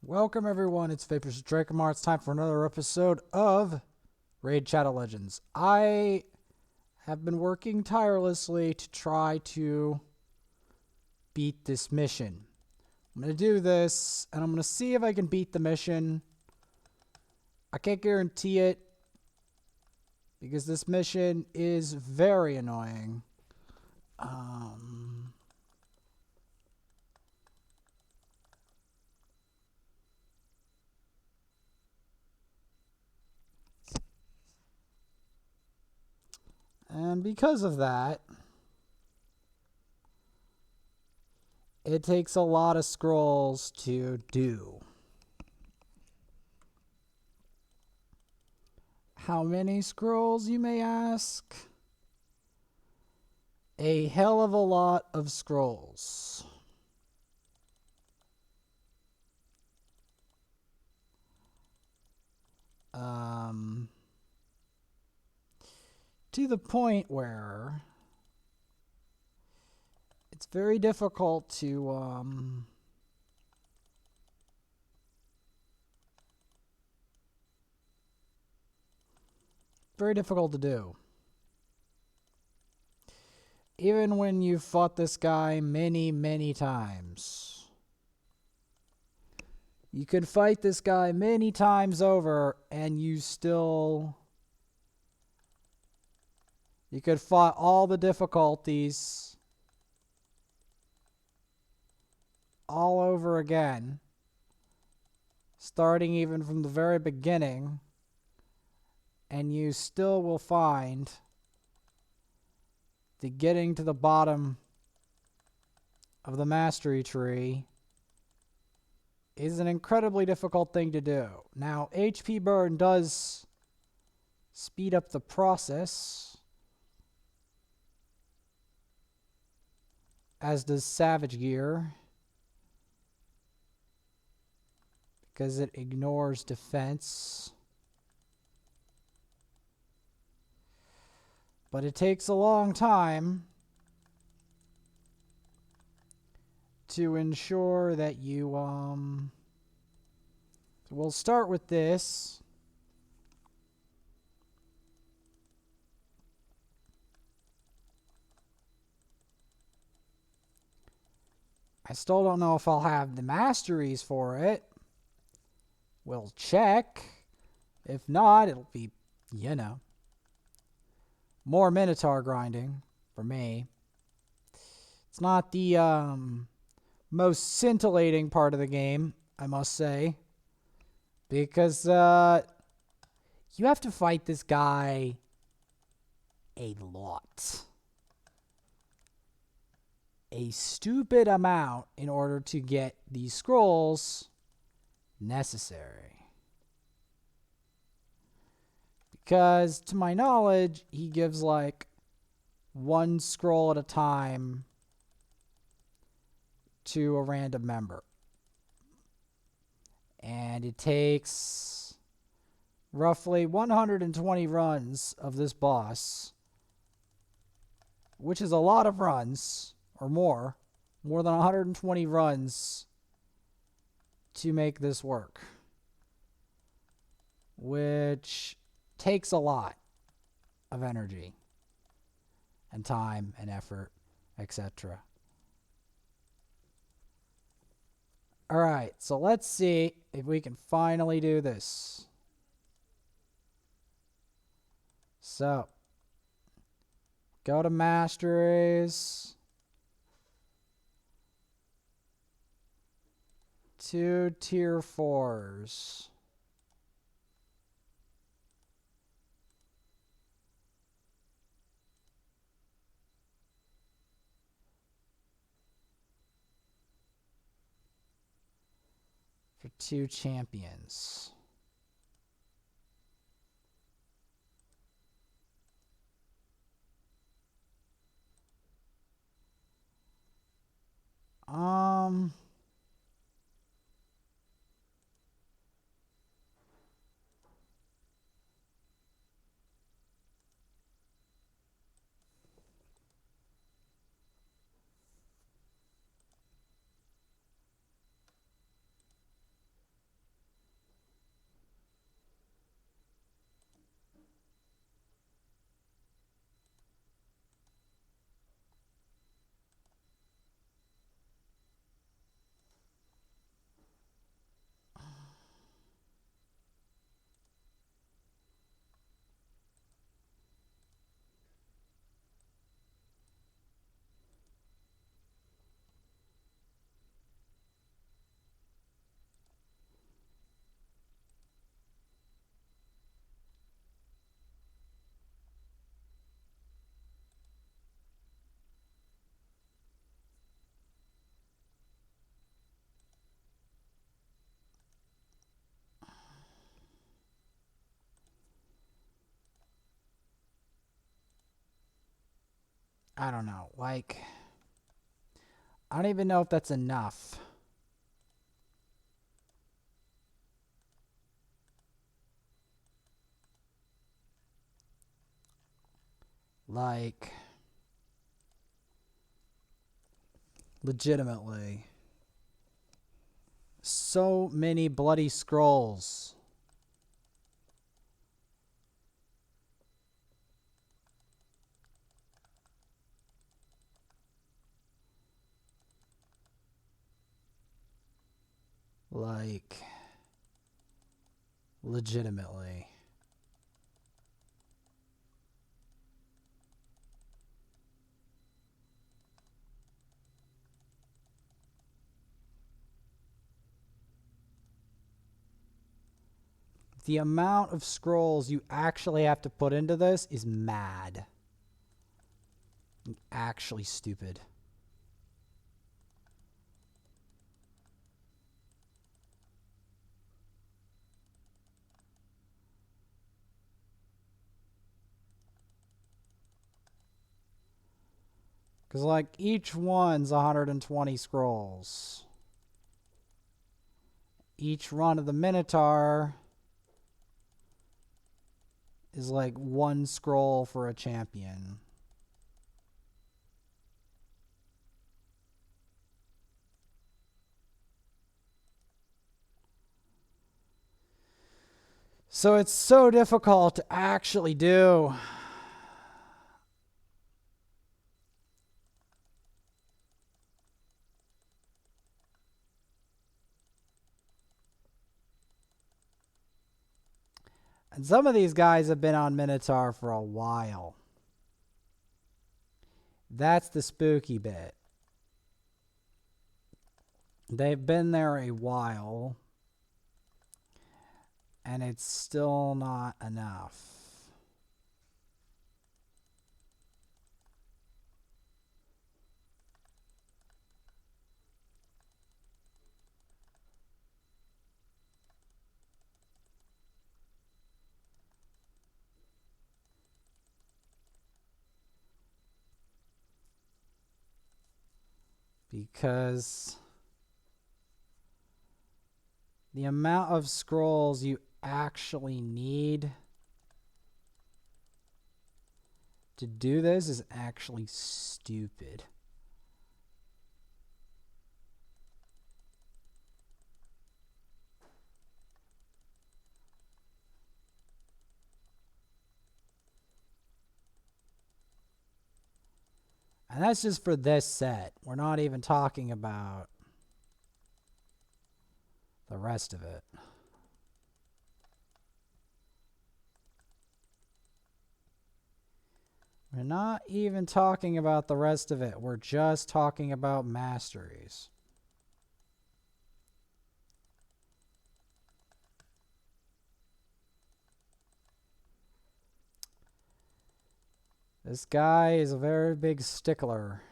Welcome everyone, it's Vapors Drakemar. It's time for another episode of Raid Shadow Legends. I have been working tirelessly to try to beat this mission. I'm going to do this, and I'm going to see if I can beat the mission. I can't guarantee it, because this mission is very annoying. And because of that, it takes a lot of scrolls to do. How many scrolls, you may ask? A hell of a lot of scrolls. To the point where it's very difficult to do. Even when you've fought this guy many times. You could fight this guy many times over and you could fight all the difficulties all over again, starting even from the very beginning, and you still will find that getting to the bottom of the mastery tree is an incredibly difficult thing to do. Now, HP burn does speed up the process, as does Savage Gear, because it ignores defense. But it takes a long time to ensure that you, we'll start with this. I still don't know if I'll have the masteries for it. We'll check. If not, it'll be, more Minotaur grinding for me. It's not the most scintillating part of the game, I must say, because you have to fight this guy a lot. A stupid amount in order to get these scrolls necessary. Because, to my knowledge, he gives like one scroll at a time to a random member. And it takes roughly 120 runs of this boss, which is a lot of runs, or more than 120 runs to make this work, which takes a lot of energy and time and effort, etc. Alright, so let's see if we can finally do this. So, go to Masteries, 2 tier 4s. For 2 champions. I don't know. Like, I don't even know if that's enough. Like, legitimately. So many bloody scrolls. Like, legitimately. The amount of scrolls you actually have to put into this is mad. Actually stupid. Because, like, each one's 120 scrolls. Each run of the Minotaur is like 1 scroll for a champion. So it's so difficult to actually do. And some of these guys have been on Minotaur for a while. That's the spooky bit. They've been there a while, and it's still not enough. Because the amount of scrolls you actually need to do this is actually stupid. And that's just for this set. We're not even talking about the rest of it. We're not even talking about the rest of it. We're just talking about masteries. This guy is a very big stickler.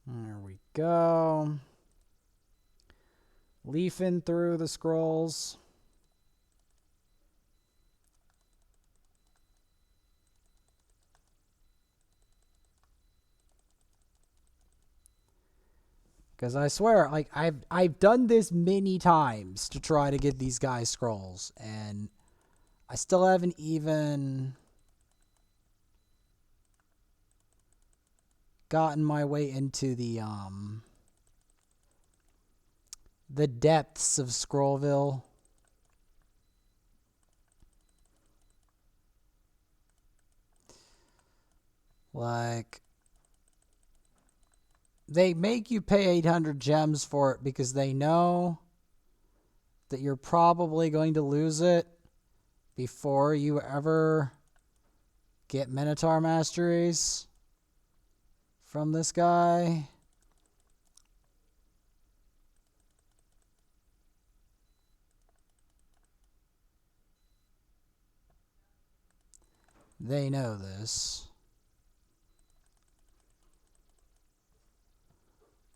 There we go. Leafing through the scrolls. Because I swear, like, I've done this many times to try to get these guys scrolls, and I still haven't even gotten my way into the depths of Scrollville. Like, they make you pay 800 gems for it because they know that you're probably going to lose it before you ever get Minotaur masteries from this guy. They know this.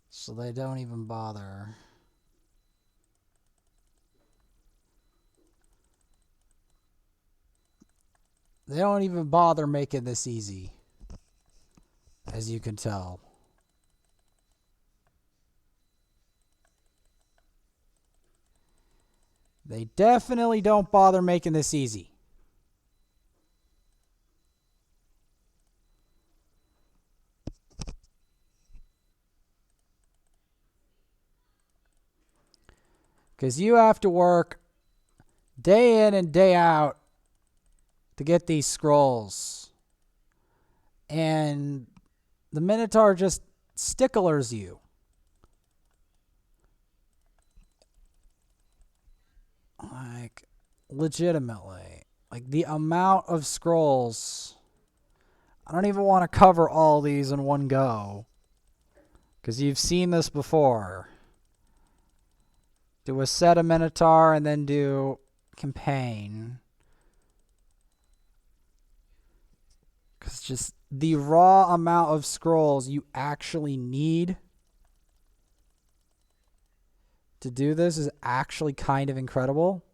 So they don't even bother. They don't even bother making this easy, as you can tell. They definitely don't bother making this easy. Because you have to work day in and day out to get these scrolls. And the Minotaur just sticklers you. Like, legitimately. Like, the amount of scrolls. I don't even want to cover all these in one go. Because you've seen this before. Do a set of Minotaur and then do campaign. Because just the raw amount of scrolls you actually need to do this is actually kind of incredible.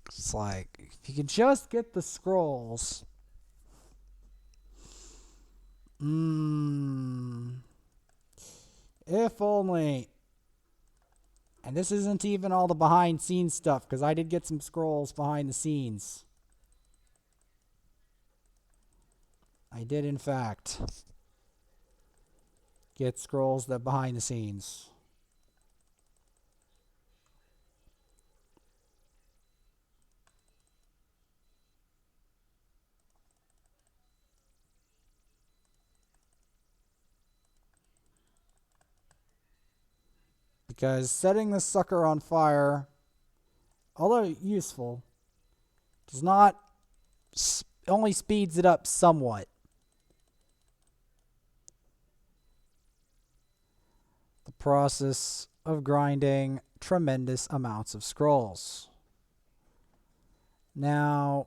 It's like, if you could just get the scrolls. If only. And this isn't even all the behind scenes stuff, because I did get some scrolls behind the scenes. I did, in fact, get scrolls that behind the scenes. Because setting this sucker on fire, although useful, does not, only speeds it up somewhat. The process of grinding tremendous amounts of scrolls. Now,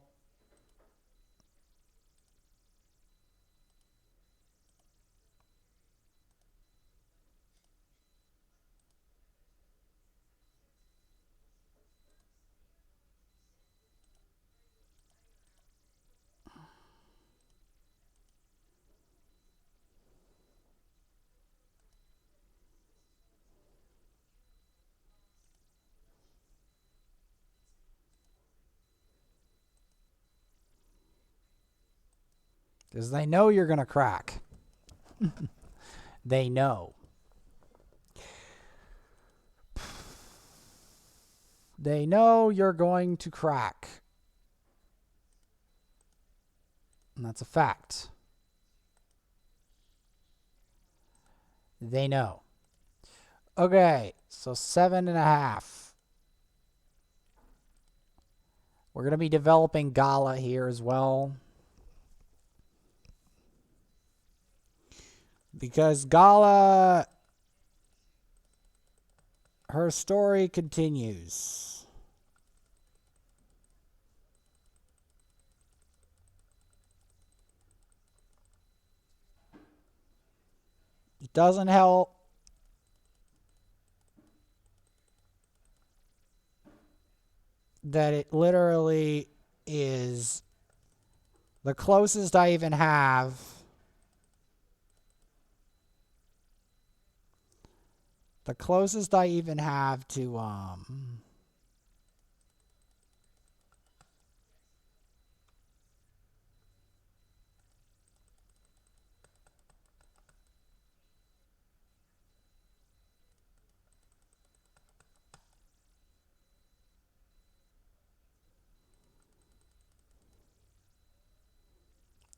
because they know you're going to crack. They know. They know you're going to crack. And that's a fact. They know. Okay, so 7.5. We're going to be developing Gala here as well. Because Gala, her story continues. It doesn't help that it literally is the closest I even have to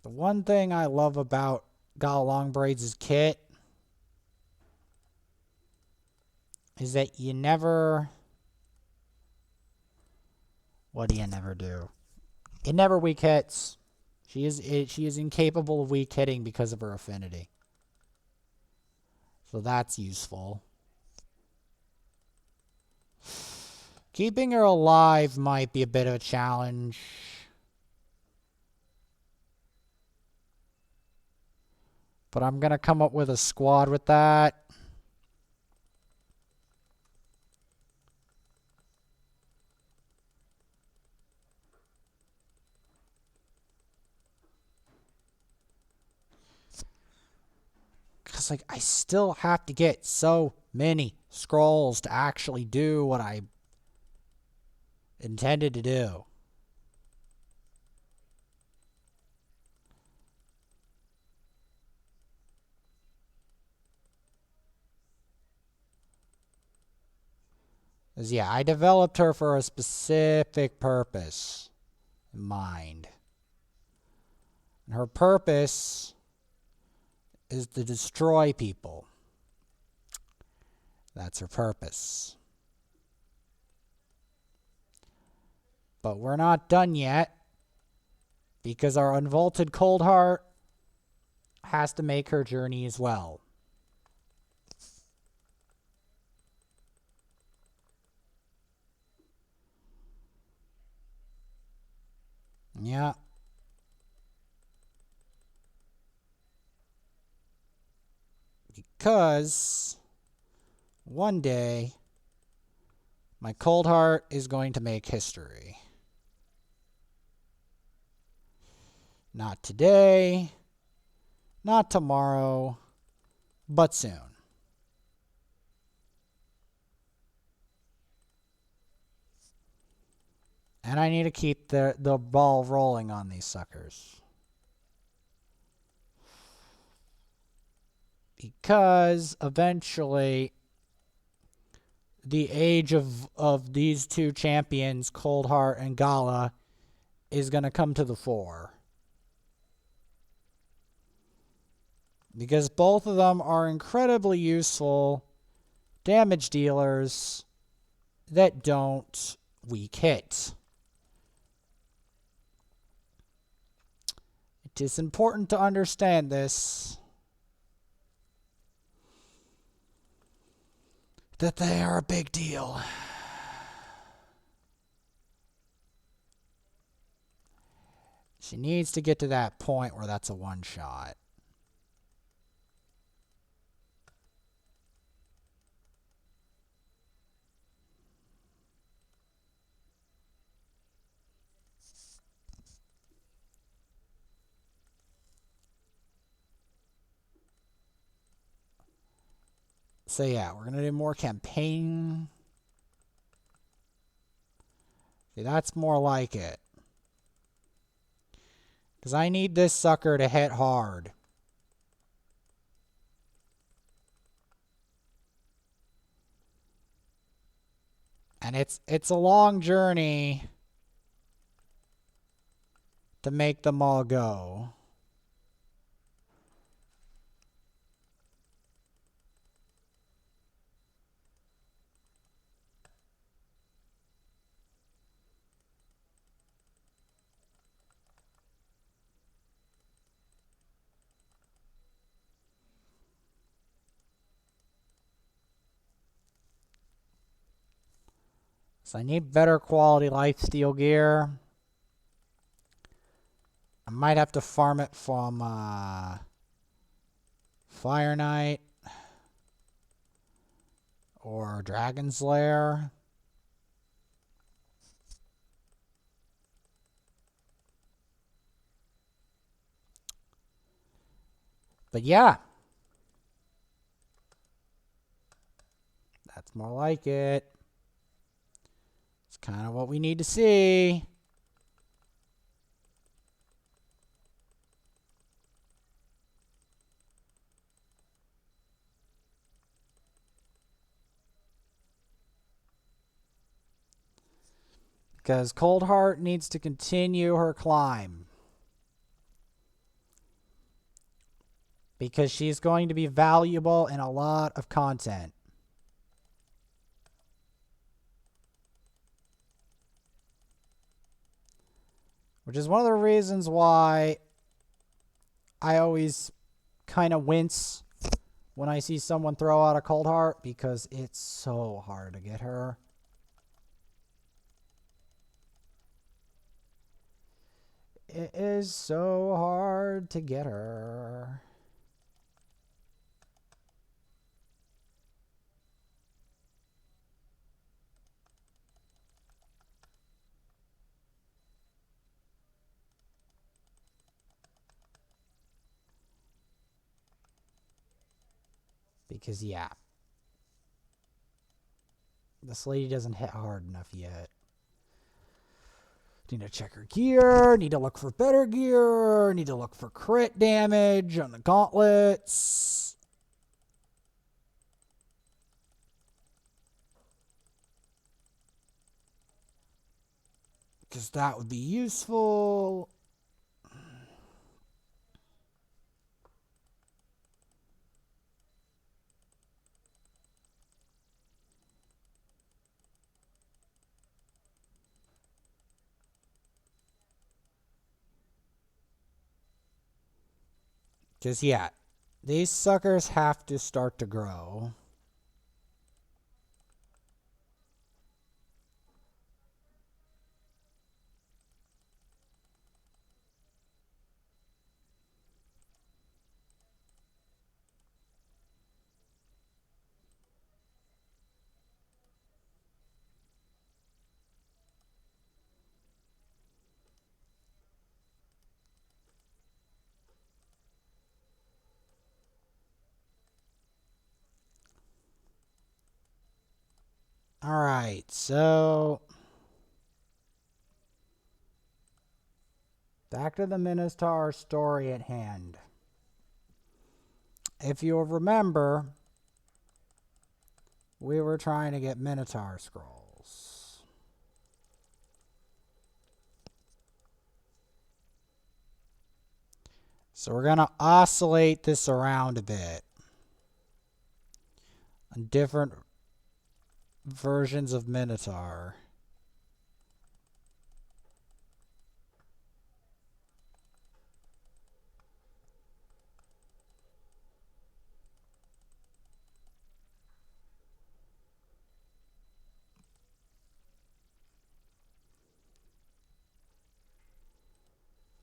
the one thing I love about Gala Longbraids' kit is that you never... What do you never do? It never weak hits. She is incapable of weak hitting because of her affinity. So that's useful. Keeping her alive might be a bit of a challenge. But I'm going to come up with a squad with that. Because, like, I still have to get so many scrolls to actually do what I intended to do. Because, yeah, I developed her for a specific purpose in mind. And her purpose is to destroy people. That's her purpose. But we're not done yet, because our unvaulted Coldheart has to make her journey as well. Yeah. Because one day my Coldheart is going to make history. Not today, not tomorrow, but soon. And I need to keep the ball rolling on these suckers. Because eventually the age of these two champions, Coldheart and Gala, is going to come to the fore. Because both of them are incredibly useful damage dealers that don't weak hit. It is important to understand this, that they are a big deal. She needs to get to that point where that's a one-shot. So yeah, we're going to do more campaign. See, that's more like it. Because I need this sucker to hit hard. And it's a long journey to make them all go. So I need better quality lifesteal gear. I might have to farm it from Fire Knight or Dragon's Lair. But yeah, that's more like it. It's kind of what we need to see. Because Coldheart needs to continue her climb. Because she's going to be valuable in a lot of content. Which is one of the reasons why I always kind of wince when I see someone throw out a Coldheart, because it's so hard to get her. It is so hard to get her. Because, yeah. This lady doesn't hit hard enough yet. Need to check her gear. Need to look for better gear. Need to look for crit damage on the gauntlets. Because that would be useful. Because, yeah, these suckers have to start to grow. Alright, so back to the Minotaur story at hand. If you'll remember, we were trying to get Minotaur scrolls. So we're going to oscillate this around a bit. On different versions of Minotaur.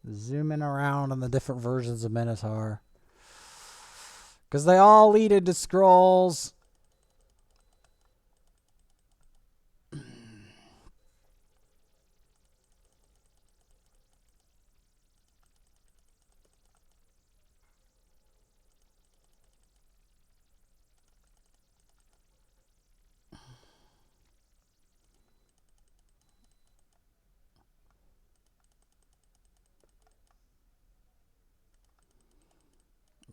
Zooming around on the different versions of Minotaur. Because they all lead into scrolls.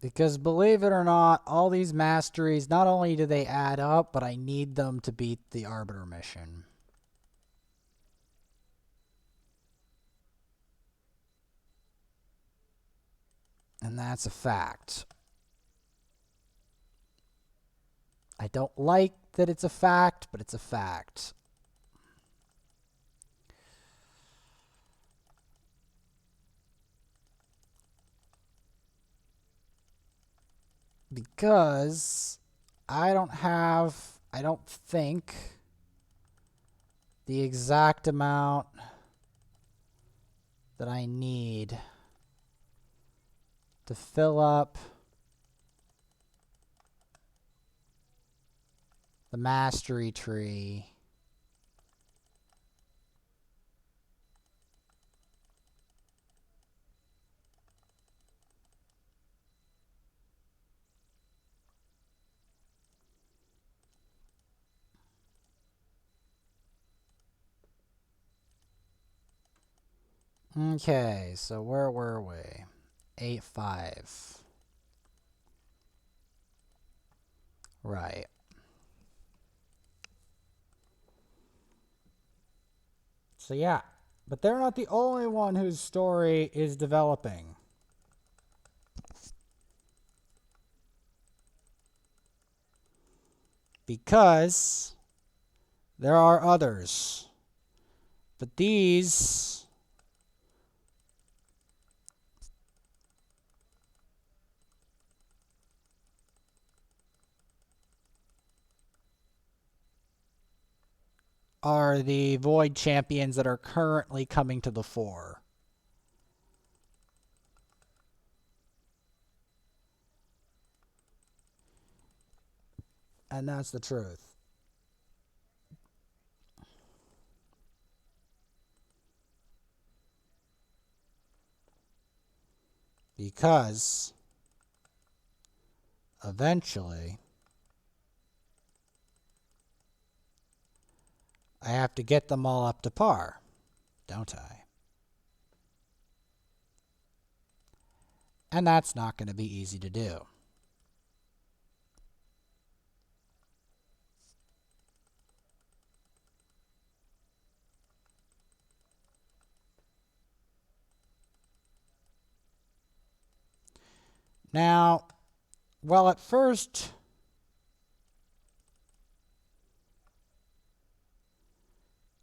Because believe it or not, all these masteries, not only do they add up, but I need them to beat the Arbiter mission. And that's a fact. I don't like that it's a fact, but it's a fact. Because I don't think, the exact amount that I need to fill up the mastery tree. Okay, so where were we? 8-5. Right. So yeah, but they're not the only one whose story is developing. Because there are others. But these are the Void champions that are currently coming to the fore. And that's the truth. Because eventually I have to get them all up to par, don't I? And that's not going to be easy to do. Now, well, at first,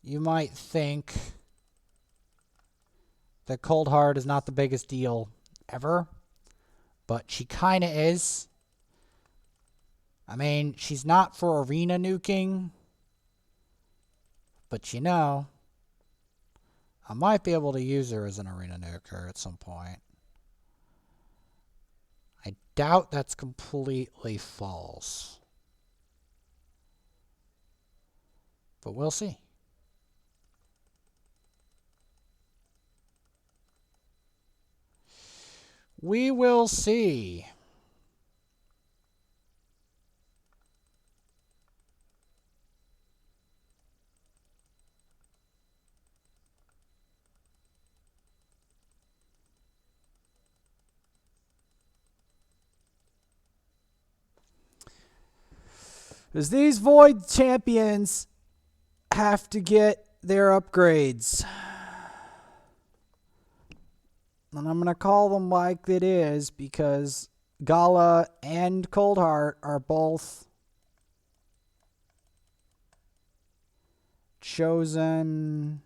you might think that Coldheart is not the biggest deal ever, but she kind of is. I mean, she's not for arena nuking, but you know, I might be able to use her as an arena nuker at some point. I doubt that's completely false, but we'll see. We will see. Because these Void champions have to get their upgrades. And I'm going to call them like it is because Gala and Coldheart are both chosen.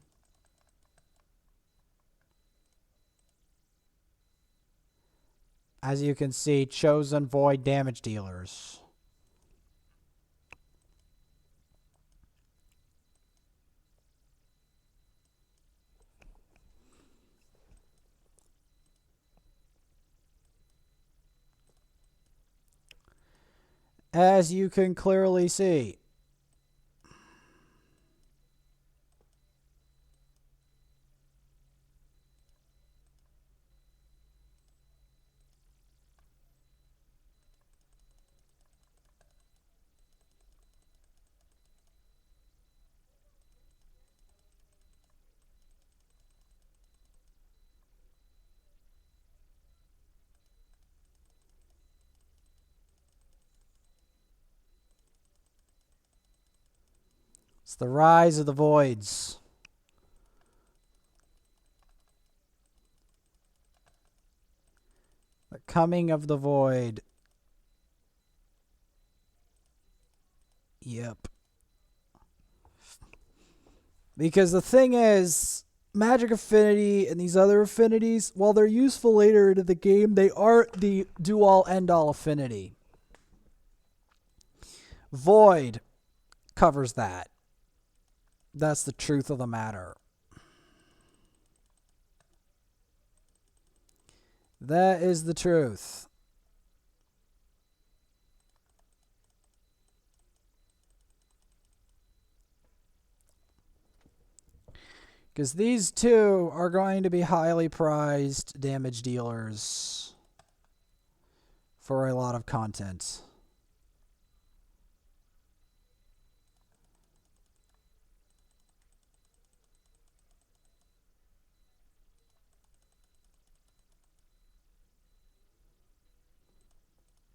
As you can see, chosen Void damage dealers. As you can clearly see. It's the rise of the Voids. The coming of the Void. Yep. Because the thing is, Magic Affinity and these other affinities, while they're useful later into the game, they aren't the do-all, end-all affinity. Void covers that. That's the truth of the matter. That is the truth. Because these two are going to be highly prized damage dealers for a lot of content.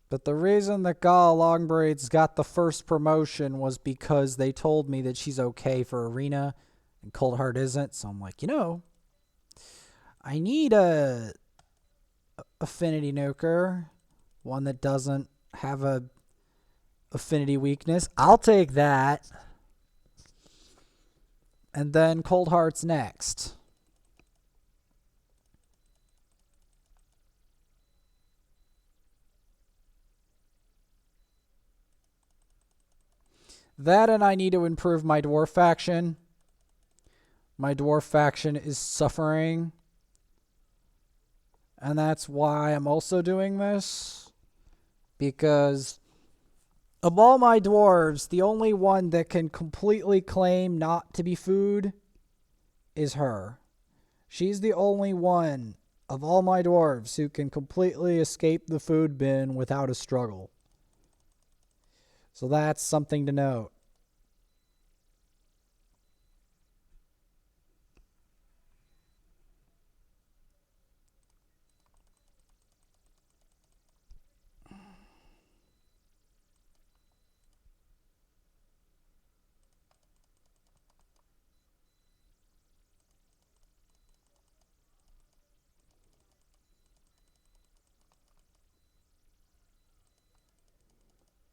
But the reason that Gala Longbraids got the first promotion was because they told me that she's okay for arena and Coldheart isn't. So I'm like, you know, I need a affinity nuker, one that doesn't have a affinity weakness. I'll take that. And then Coldheart's next. That and I need to improve my dwarf faction. My dwarf faction is suffering. And that's why I'm also doing this. Because Of all my dwarves, the only one that can completely claim not to be food is her. She's the only one of all my dwarves who can completely escape the food bin without a struggle. So that's something to note.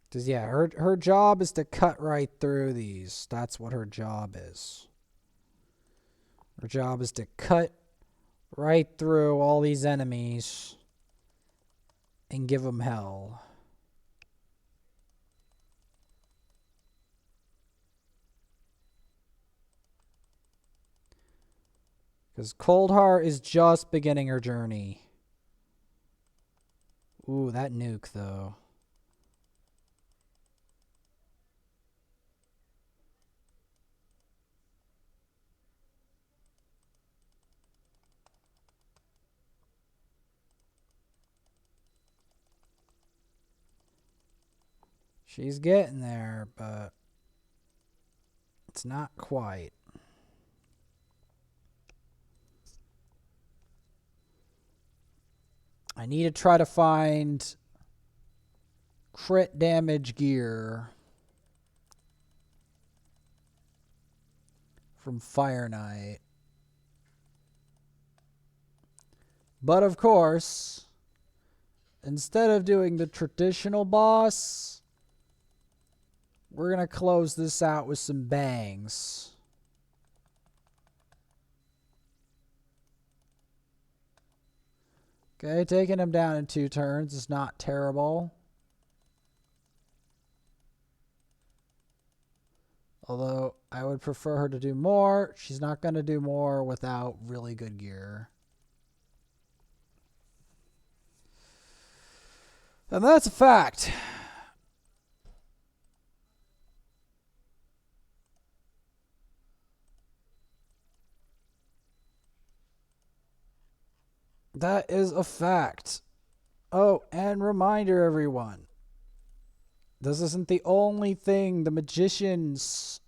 Because, yeah, her job is to cut right through these. That's what her job is. Her job is to cut right through all these enemies and give them hell. Because Coldheart is just beginning her journey. Ooh, that nuke, though. She's getting there, but it's not quite. I need to try to find crit damage gear from Fire Knight. But of course, instead of doing the traditional boss, we're going to close this out with some bangs. Okay, taking him down in 2 turns is not terrible. Although I would prefer her to do more. She's not going to do more without really good gear. And that's a fact. That is a fact. Oh, and reminder, everyone. This isn't the only thing the magicians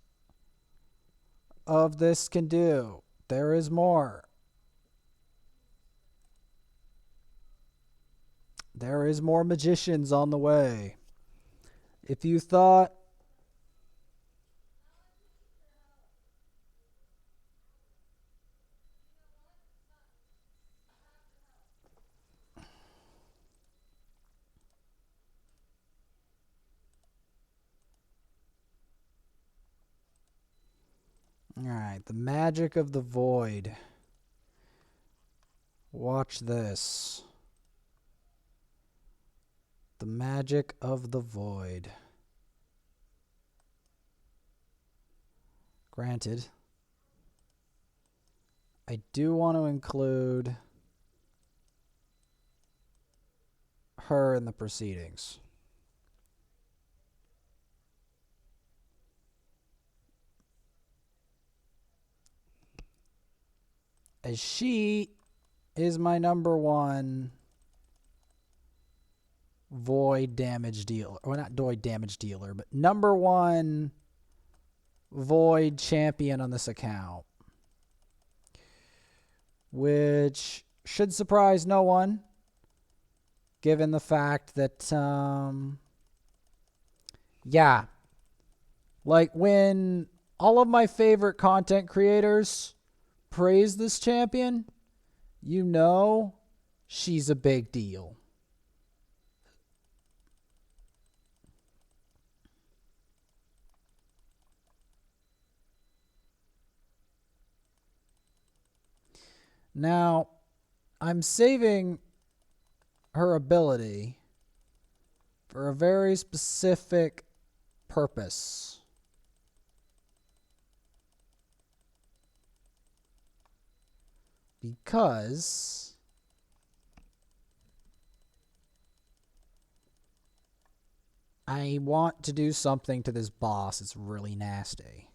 of this can do. There is more. There is more magicians on the way. If you thought Alright, the magic of the void. Watch this. The magic of the void. Granted, I do want to include her in the proceedings. As she is my number 1 void damage dealer. Or not void damage dealer, but number 1 void champion on this account. Which should surprise no one, given the fact that, yeah, like when all of my favorite content creators praise this champion, you know she's a big deal. Now, I'm saving her ability for a very specific purpose. Because I want to do something to this boss. It's really nasty.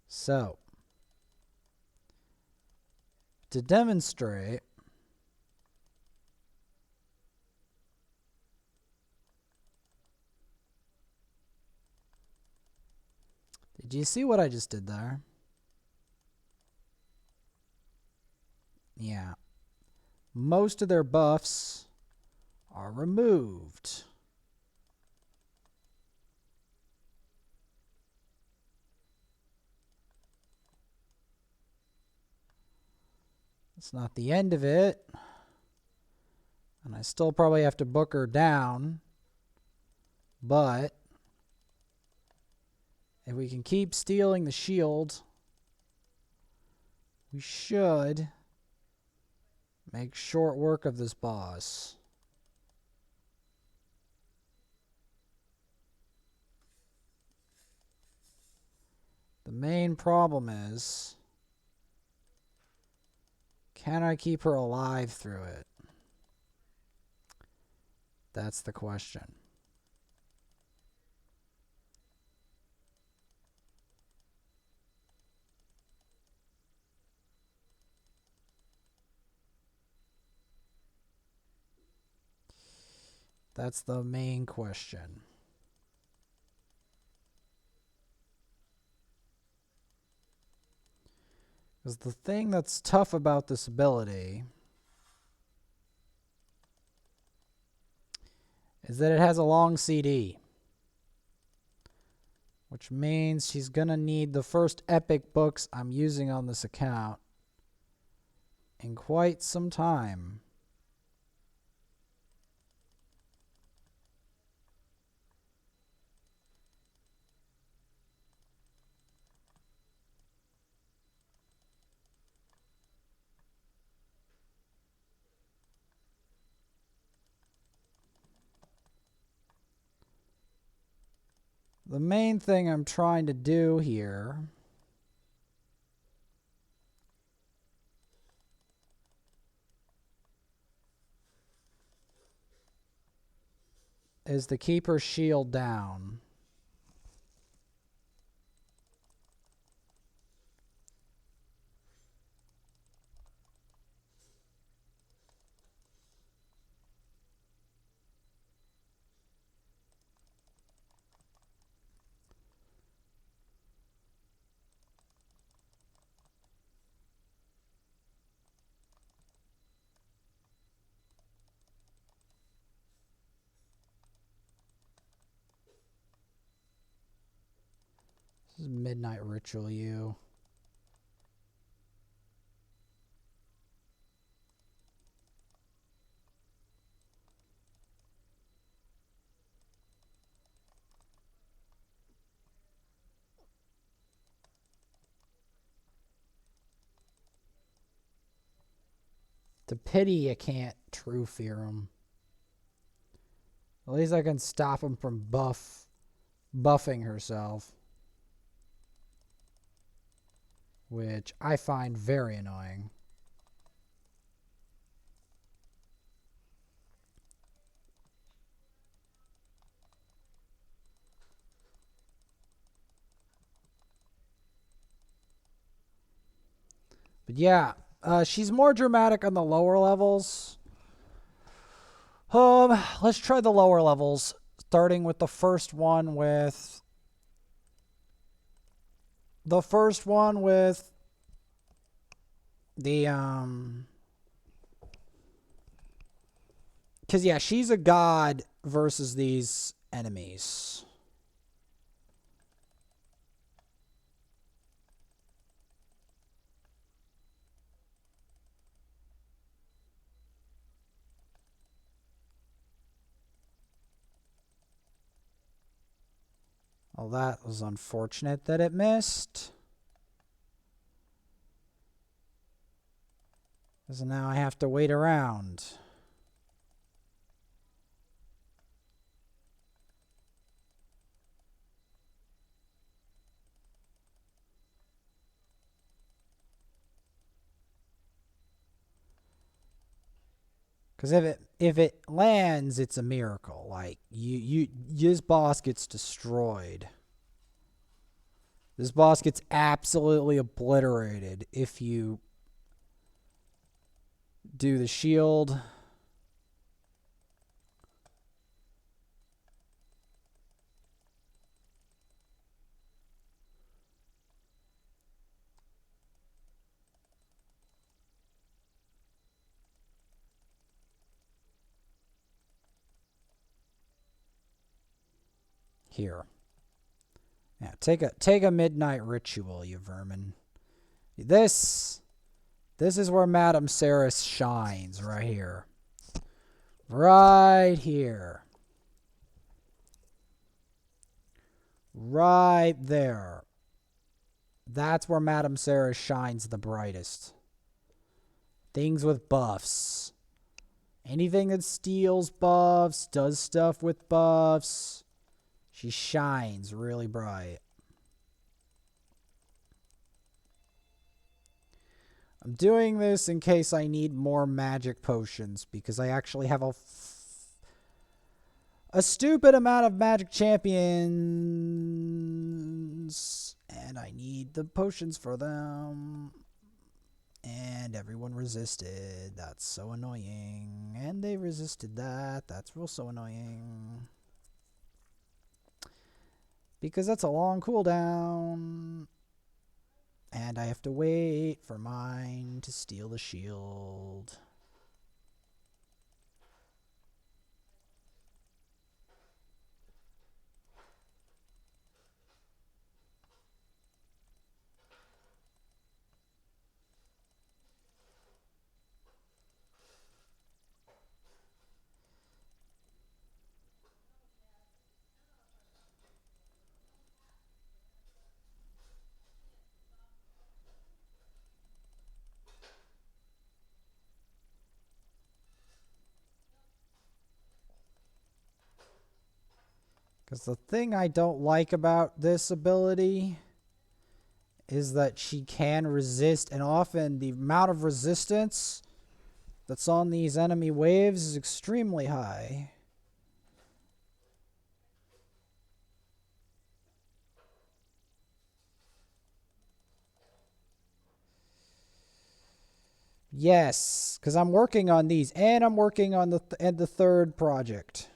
So, to demonstrate, did you see what I just did there? Yeah. Most of their buffs are removed. It's not the end of it. And I still probably have to book her down. But if we can keep stealing the shield, we should make short work of this boss. The main problem is, can I keep her alive through it? That's the question. That's the main question. Because the thing that's tough about this ability is that it has a long CD. Which means she's going to need the first epic books I'm using on this account in quite some time. The main thing I'm trying to do here is to keep her shield down. This is Midnight Ritual U. To pity I can't true fear him. At least I can stop him from buffing herself. Which I find very annoying. But yeah, she's more dramatic on the lower levels. Let's try the lower levels, starting with the first one with the because yeah, she's a god versus these enemies. Well, that was unfortunate that it missed. Because now I have to wait around. Because if it lands, it's a miracle. Like this boss gets destroyed. This boss gets absolutely obliterated if you do the shield. Here. Yeah, take a midnight ritual, you vermin. This is where Madame Saris shines, right here. Right here. Right there. That's where Madame Saris shines the brightest. Things with buffs. Anything that steals buffs, does stuff with buffs. She shines really bright. I'm doing this in case I need more magic potions, because I actually have a stupid amount of magic champions, and I need the potions for them. And everyone resisted. That's so annoying. And they resisted that. That's real so annoying. Because that's a long cooldown. And I have to wait for mine to steal the shield. Because the thing I don't like about this ability is that she can resist, and often the amount of resistance that's on these enemy waves is extremely high. Yes, because I'm working on these, and I'm working on the third project.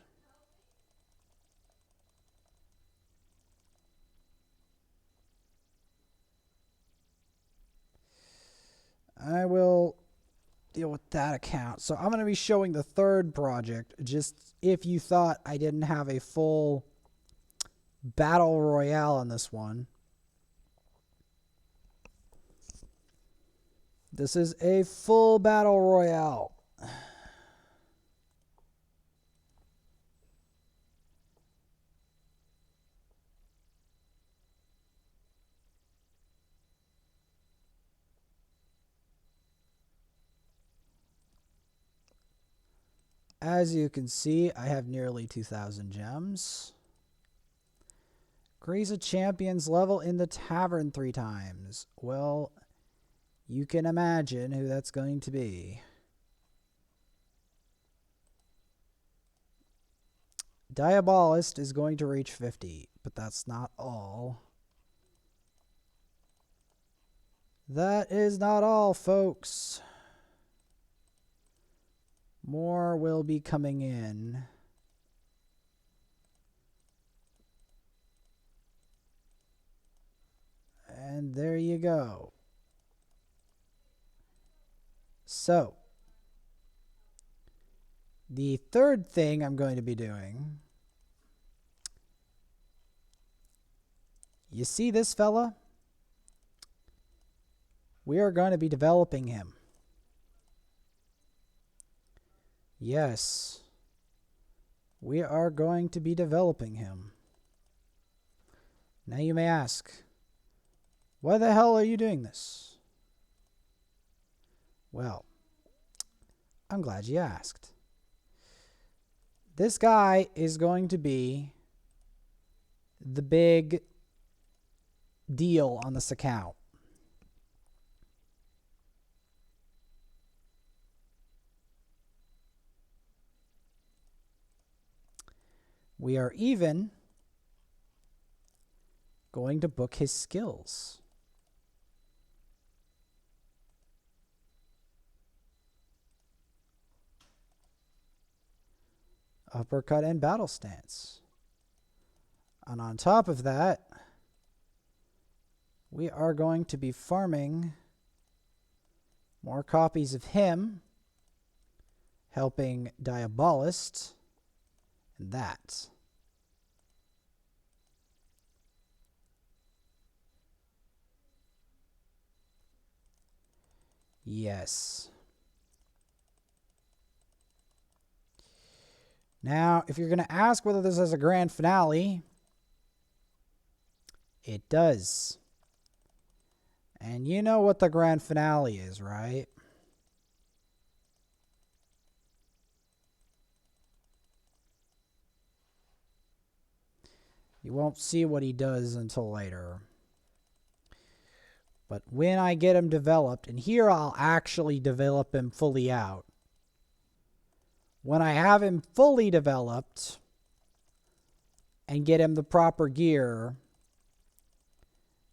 I will deal with that account. So I'm going to be showing the third project, just if you thought I didn't have a full battle royale on this one. This is a full battle royale. As you can see, I have nearly 2,000 gems. Grace a champion's level in the tavern 3 times. Well, you can imagine who that's going to be. Diabolist is going to reach 50, but that's not all. That is not all, folks. More will be coming in. And there you go. So, the third thing I'm going to be doing. You see this fella? We are going to be developing him. Yes. We are going to be developing him. Now you may ask, why the hell are you doing this? Well, I'm glad you asked. This guy is going to be the big deal on this account. We are even going to book his skills. Uppercut and battle stance. And on top of that, we are going to be farming more copies of him, helping Diabolist, and that. Yes. Now, if you're going to ask whether this has a grand finale, it does. And you know what the grand finale is, right? You won't see what he does until later. But when I get him developed, and here I'll actually develop him fully out. When I have him fully developed and get him the proper gear,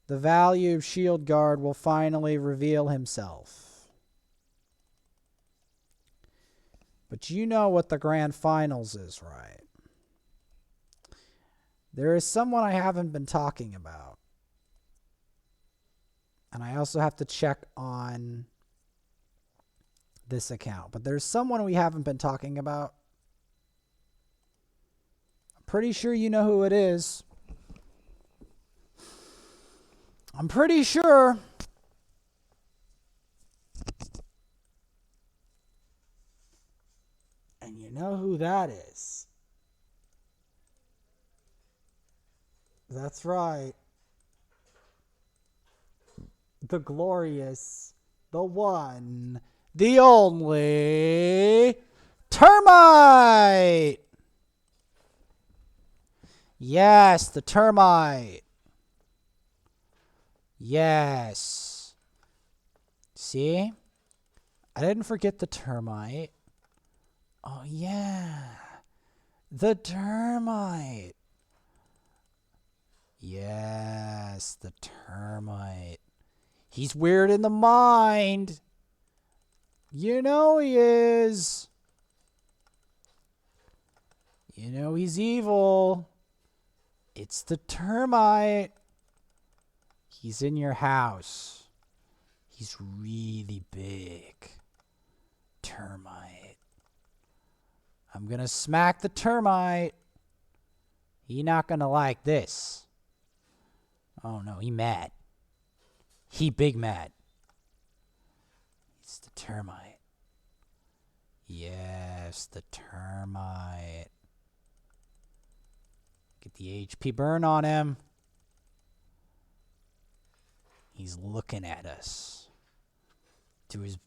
the value of Shield Guard will finally reveal himself. But you know what the grand finals is, right? There is someone I haven't been talking about. And I also have to check on this account. But there's someone we haven't been talking about. I'm pretty sure you know who it is. I'm pretty sure. And you know who that is. That's right. The glorious, the one, the only Termite. Yes, the Termite. Yes. See? I didn't forget the Termite. Oh, yeah. The Termite. Yes, the Termite. He's weird in the mind. You know he is. You know he's evil. It's the Termite. He's in your house. He's really big. Termite. I'm gonna smack the Termite. He not gonna like this. Oh no, he mad. He big mad. It's the Termite. Yes, the Termite. Get the HP burn on him. He's looking at us through his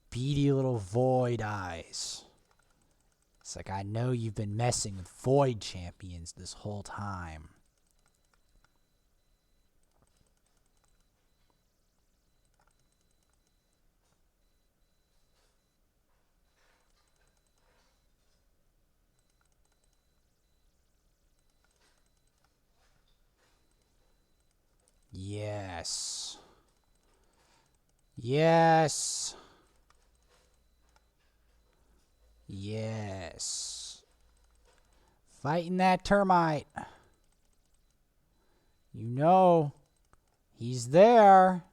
beady little void eyes. It's like, I know you've been messing with void champions this whole time. Yes. Yes. Yes. Fighting that Termite. You know, he's there.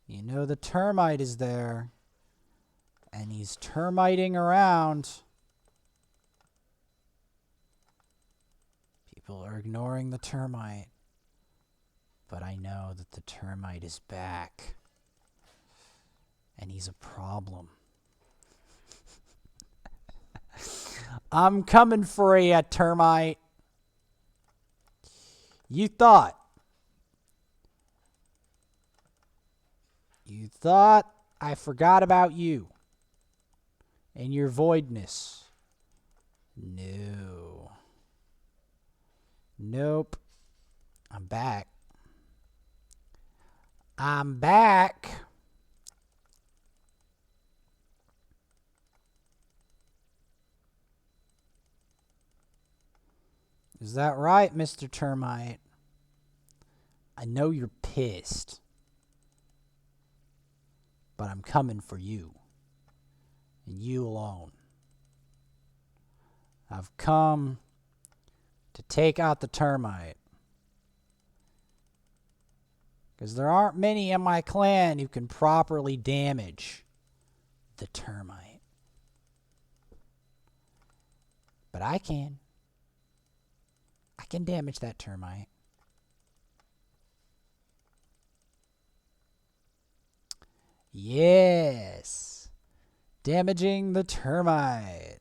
You know the Termite is there. And he's termiting around. People are ignoring the Termite. But I know that the Termite is back. And he's a problem. I'm coming for you, Termite. You thought I forgot about you and your voidness. No. Nope. I'm back. I'm back. Is that right, Mr. Termite? I know you're pissed, but I'm coming for you, and you alone. I've come to take out the termite, because there aren't many in my clan who can properly damage the termite. But I can. I can damage that termite. Yes. Damaging the termite.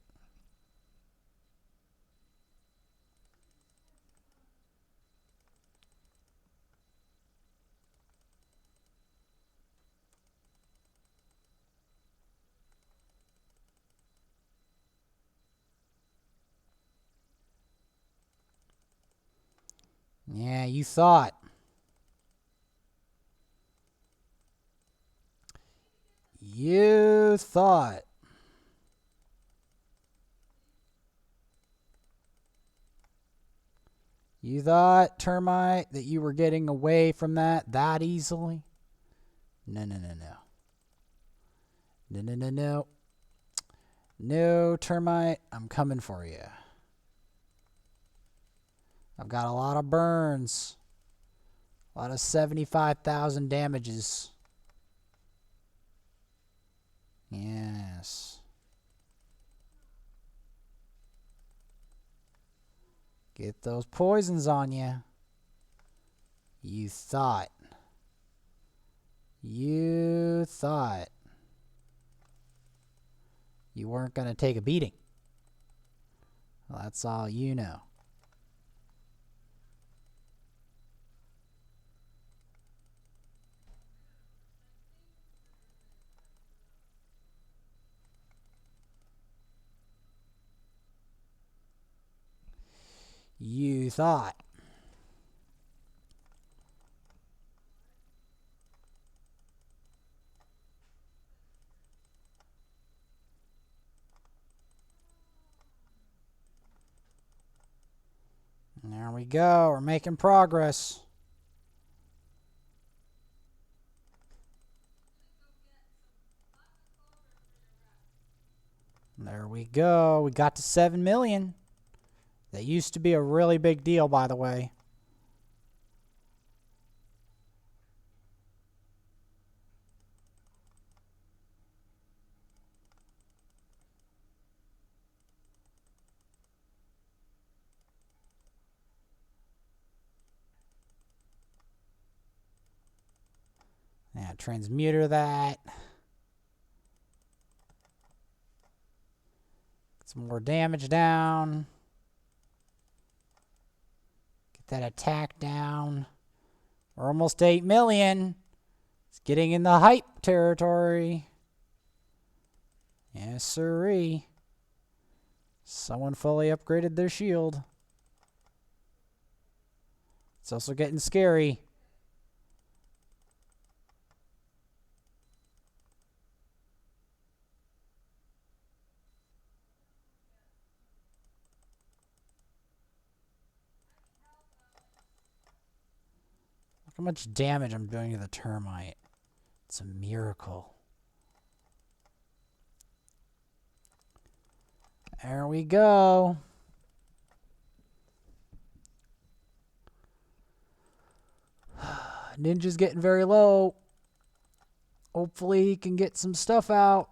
Yeah, you thought. You thought. You thought, termite, that you were getting away from that easily? No, no, no, no. No, no, no, no. No, termite, I'm coming for you. I've got a lot of burns. A lot of 75,000 damages. Yes. Get those poisons on you. You thought. You thought you weren't going to take a beating. Well, that's all you know. You thought. There we go. We're making progress. There we go. We got to 7 million. That used to be a really big deal, by the way. Yeah, transmuter that. Get some more damage down. Get that attack down. We're almost 8 million. It's getting in the hype territory. Yes, sirree. Someone fully upgraded their shield. It's also getting scary. Look how much damage I'm doing to the termite. It's a miracle. There we go. Ninja's getting very low. Hopefully he can get some stuff out.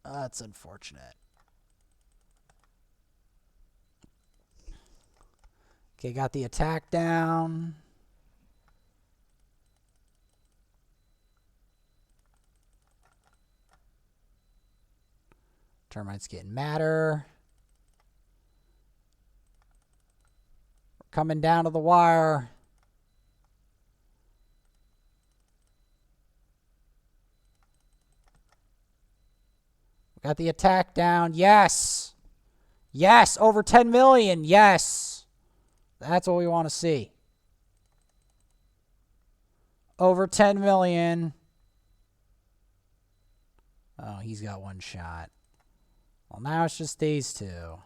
That's unfortunate. Okay, got the attack down. Termite's getting madder. We're coming down to the wire. We got the attack down. Yes. Yes, over 10 million. Yes. That's what we want to see. over 10 million. Oh, he's got one shot. Well, now it's just these two.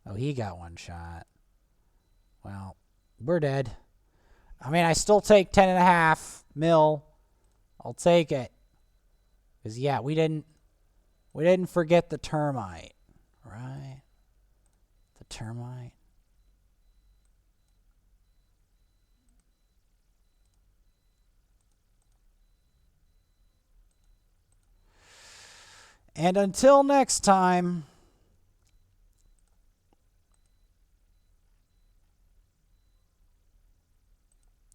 Oh, he got one shot. Well, we're dead. I mean, I still take 10.5 mil. I'll take it. Because, yeah, we didn't forget the termite, right? The termite. And until next time,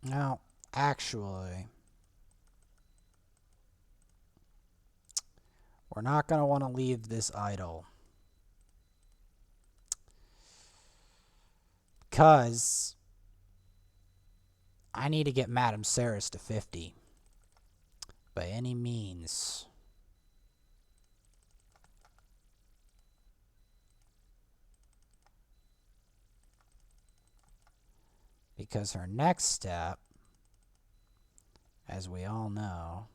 now, actually, we're not going to want to leave this idle. Because I need to get Madame Saris to 50 by any means. Because her next step, as we all know,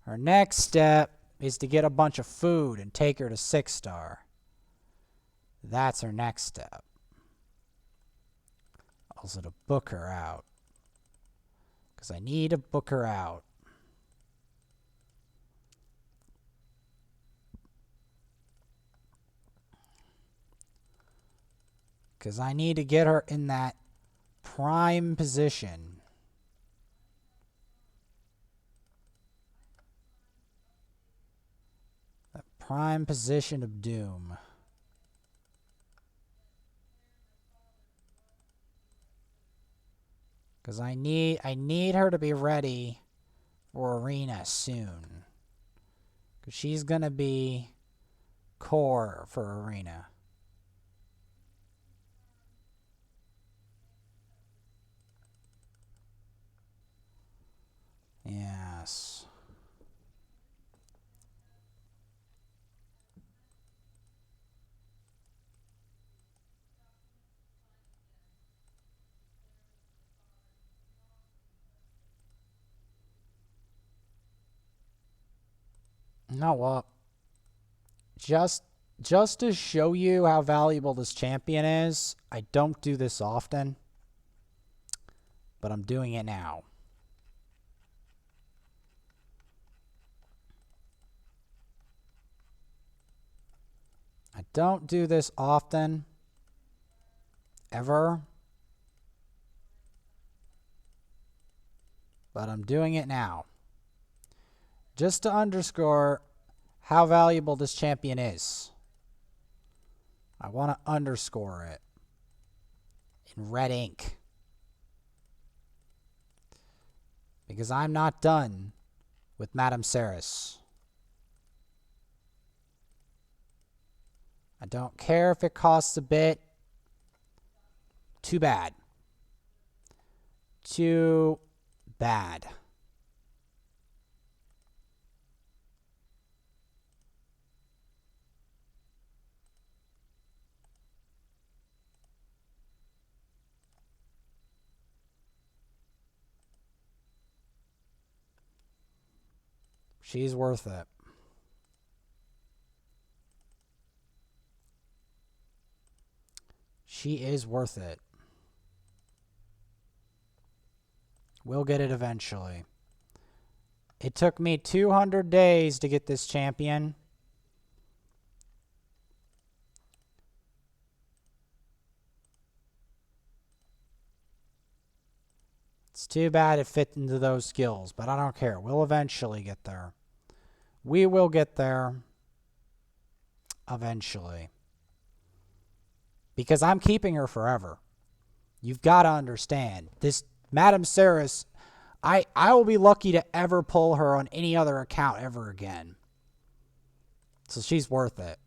her next step is to get a bunch of food and take her to 6-star. That's her next step. Also to book her out. Because I need to book her out. Because I need to get her in that prime position. That prime position of doom. Because I need her to be ready for arena soon. Because she's going to be core for arena. Yes. You know what? Just to show you how valuable this champion is, I don't do this often, but I'm doing it now. I don't do this often, ever, but I'm doing it now. Just to underscore how valuable this champion is. I want to underscore it in red ink. Because I'm not done with Madame Saris. I don't care if it costs a bit. Too bad. Too bad. She's worth it. She is worth it. We'll get it eventually. It took me 200 days to get this champion. It's too bad it fit into those skills, but I don't care. We'll eventually get there. We will get there eventually. Because I'm keeping her forever. You've got to understand. This Madame Saris, I will be lucky to ever pull her on any other account ever again. So she's worth it.